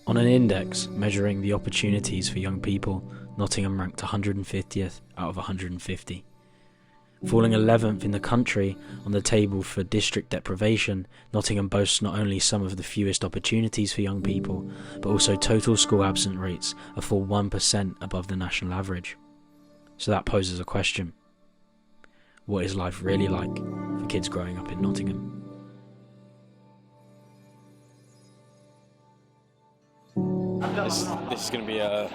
On an index measuring the opportunities for young people, Nottingham ranked 150th out of 150. Falling 11th in the country on the table for district deprivation, Nottingham boasts not only some of the fewest opportunities for young people, but also total school absent rates a full 1% above the national average. So that poses a question. What is life really like for kids growing up in Nottingham? This is going to be a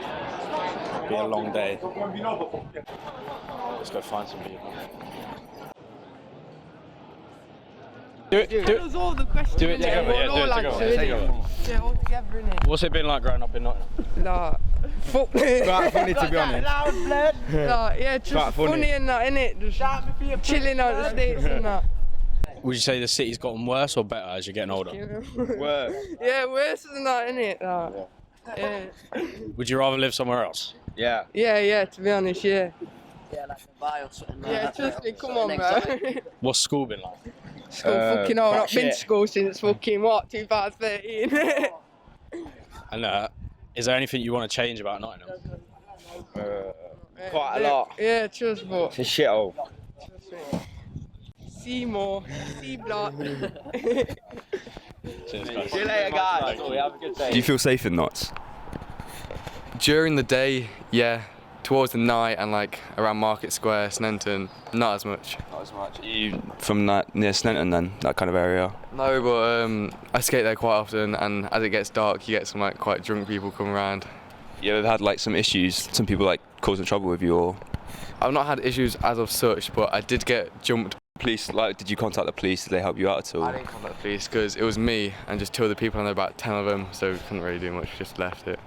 long day. Let's go find some people. Do it together, all together, innit? What's it been like growing up in Nottingham? Quite funny, to be honest. Yeah, just funny and that, innit? Just chilling out the States and that. Would you say the city's gotten worse or better as you're getting older? Worse. Yeah, worse than that, innit? Yeah. Would you rather live somewhere else? Yeah. Yeah, to be honest, yeah. Yeah, like Dubai or something like Yeah, that. trust me, come on, bro. What's school been like? School fucking hell, I've not been to shit. school since fucking, 2013? And is there anything you want to change about Nottingham? Quite a lot. Yeah, trust me. It's a shithole. See more, see blood. Cheers, guys. See you later, guys. Have a good day. Do you feel safe in Notts? During the day, yeah. Towards the night and like around Market Square, Sneinton, not as much. Not as much. Are you from that near Sneinton then, that kind of area? No, but I skate there quite often, and as it gets dark, you get some like quite drunk people come around. You ever had like some issues, some people like causing trouble with you, or I've not had issues as of such, but I did get jumped. police? Like, did you contact the police? Did they help you out at all? I didn't contact the police because it was me and just two other people, and there were about 10 of them, so we couldn't really do much, just left it.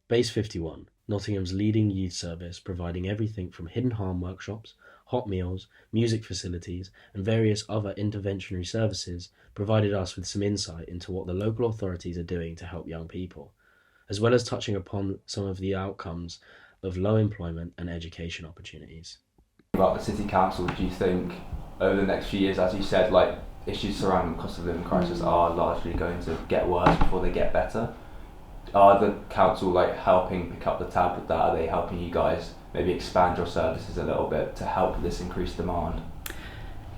Base 51, Nottingham's leading youth service, providing everything from hidden harm workshops, hot meals, music facilities, and various other interventionary services, provided us with some insight into what the local authorities are doing to help young people, as well as touching upon some of the outcomes of low employment and education opportunities. About the city council, do you think over the next few years, as you said, like issues surrounding the cost of living crisis are largely going to get worse before they get better? Are the council like helping pick up the tab with that? Are they helping you guys maybe expand your services a little bit to help this increased demand?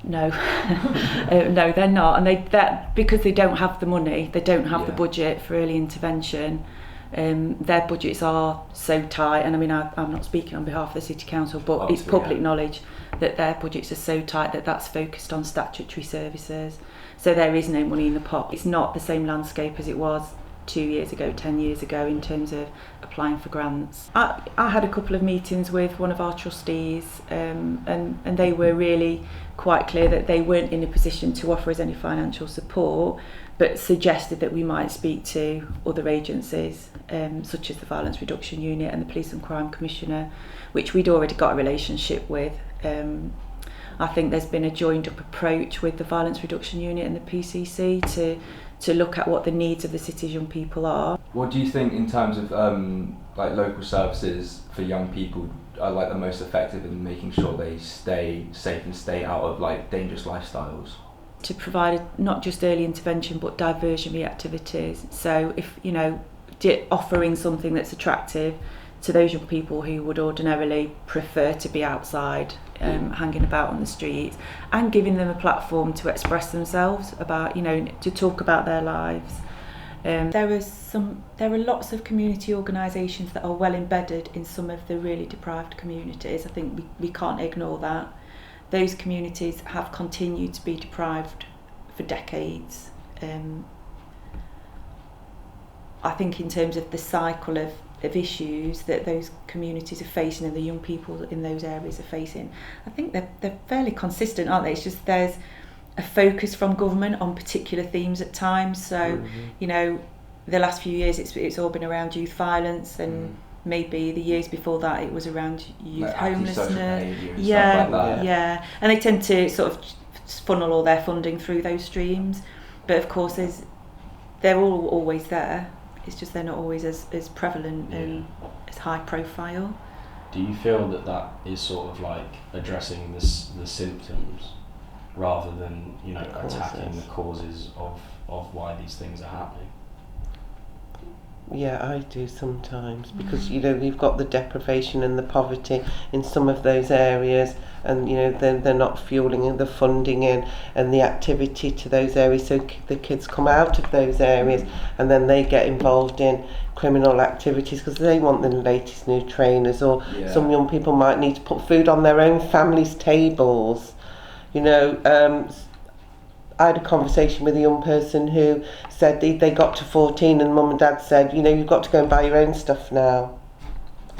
No, no, they're not, and because they don't have the money, they don't have the budget for early intervention. Their budgets are so tight, and I mean, I'm not speaking on behalf of the City Council, but obviously, it's public knowledge that their budgets are so tight that that's focused on statutory services. So there is no money in the pot. It's not the same landscape as it was 2 years ago, 10 years ago in terms of applying for grants. I had a couple of meetings with one of our trustees, and they were really quite clear that they weren't in a position to offer us any financial support, but suggested that we might speak to other agencies, such as the Violence Reduction Unit and the Police and Crime Commissioner, which we'd already got a relationship with. I think there's been a joined up approach with the Violence Reduction Unit and the PCC to look at what the needs of the city's young people are. What do you think in terms of like local services for young people are like the most effective in making sure they stay safe and stay out of like dangerous lifestyles? To provide not just early intervention but diversionary activities. So if offering something that's attractive to those young people who would ordinarily prefer to be outside, hanging about on the streets, and giving them a platform to express themselves about, to talk about their lives. There are lots of community organisations that are well embedded in some of the really deprived communities. I think we can't ignore that. Those communities have continued to be deprived for decades. I think in terms of the cycle of issues that those communities are facing and the young people in those areas are facing, I think they're fairly consistent, aren't they? It's just there's a focus from government on particular themes at times. So, the last few years it's all been around youth violence, and maybe the years before that it was around youth like homelessness. Stuff like that. And they tend to sort of funnel all their funding through those streams. But of course, they're all always there. It's just they're not always as prevalent and as high profile. Do you feel that is sort of like addressing the symptoms rather than attacking the causes of why these things are happening? Yeah, I do sometimes, because you know you've got the deprivation and the poverty in some of those areas, and you know they're not fueling the funding in and the activity to those areas, so the kids come out of those areas and then they get involved in criminal activities because they want the latest new trainers, or some young people might need to put food on their own families' tables. You know, I had a conversation with a young person who said they got to 14 and mum and dad said, you know, you've got to go and buy your own stuff now.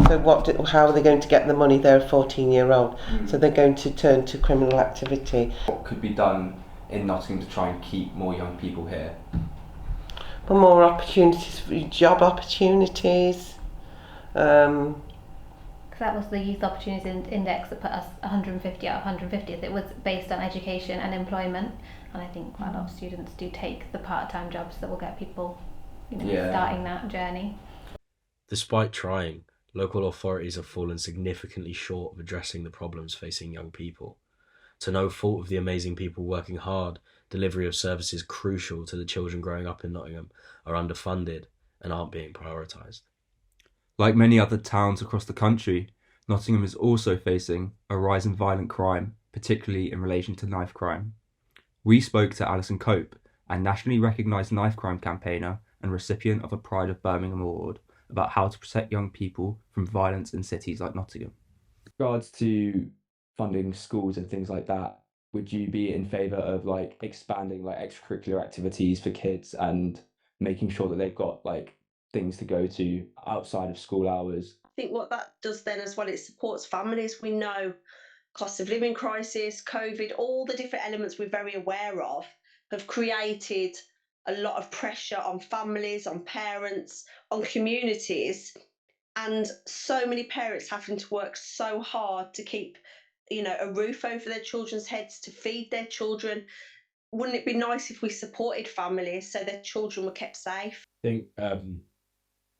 So how are they going to get the money? They're a 14-year-old. So they're going to turn to criminal activity. What could be done in Nottingham to try and keep more young people here? But more opportunities, job opportunities. Because that was the Youth Opportunities Index that put us 150 out of 150th. It was based on education and employment, and I think quite a lot of students do take the part-time jobs that will get people, you know, starting that journey. Despite trying, local authorities have fallen significantly short of addressing the problems facing young people. To no fault of the amazing people working hard, delivery of services crucial to the children growing up in Nottingham are underfunded and aren't being prioritised. Like many other towns across the country, Nottingham is also facing a rise in violent crime, particularly in relation to knife crime. We spoke to Alison Cope, a nationally recognised knife crime campaigner and recipient of a Pride of Birmingham award, about how to protect young people from violence in cities like Nottingham. In regards to funding schools and things like that, would you be in favour of like expanding like extracurricular activities for kids and making sure that they've got like things to go to outside of school hours? I think what that does then as well, it supports families. We know cost of living crisis, COVID, all the different elements we're very aware of have created a lot of pressure on families, on parents, on communities, and so many parents having to work so hard to keep, you know, a roof over their children's heads, to feed their children. Wouldn't it be nice if we supported families so their children were kept safe? I think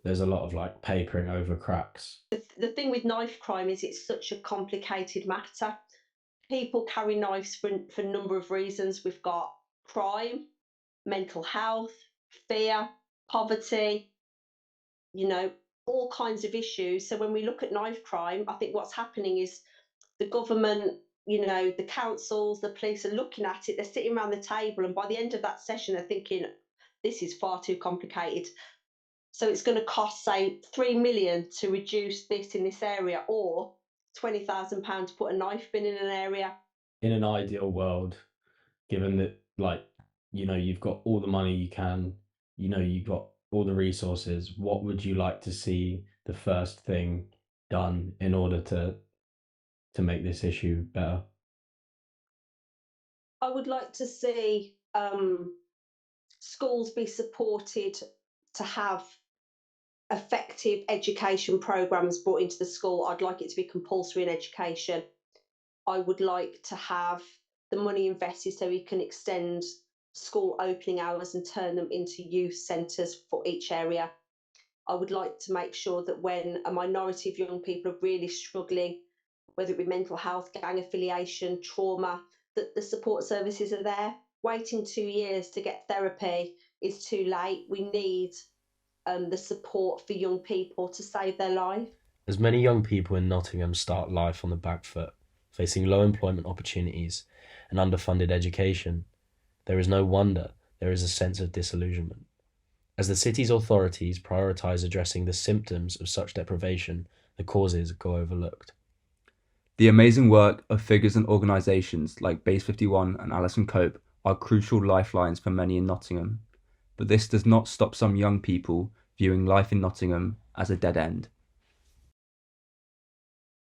there's a lot of like papering over cracks. The thing with knife crime is it's such a complicated matter. People carry knives for a number of reasons. We've got crime, mental health, fear, poverty, you know, all kinds of issues. So when we look at knife crime, I think what's happening is the government, you know, the councils, the police are looking at it, they're sitting around the table, and by the end of that session, they're thinking, this is far too complicated. So it's going to cost, say, 3 million to reduce this in this area, or £20,000 to put a knife bin in an area. In an ideal world, given that, like, you know, you've got all the money you can, you know, you've got all the resources, what would you like to see the first thing done in order to make this issue better? I would like to see schools be supported to have effective education programs brought into the school. I'd like it to be compulsory in education. I would like to have the money invested so we can extend school opening hours and turn them into youth centres for each area. I would like to make sure that when a minority of young people are really struggling, whether it be mental health, gang affiliation, trauma, that the support services are there. Waiting 2 years to get therapy is too late. We need the support for young people to save their life. As many young people in Nottingham start life on the back foot, facing low employment opportunities and underfunded education, there is no wonder there is a sense of disillusionment. As the city's authorities prioritise addressing the symptoms of such deprivation, the causes go overlooked. The amazing work of figures and organisations like Base 51 and Alison Cope are crucial lifelines for many in Nottingham, but this does not stop some young people viewing life in Nottingham as a dead end.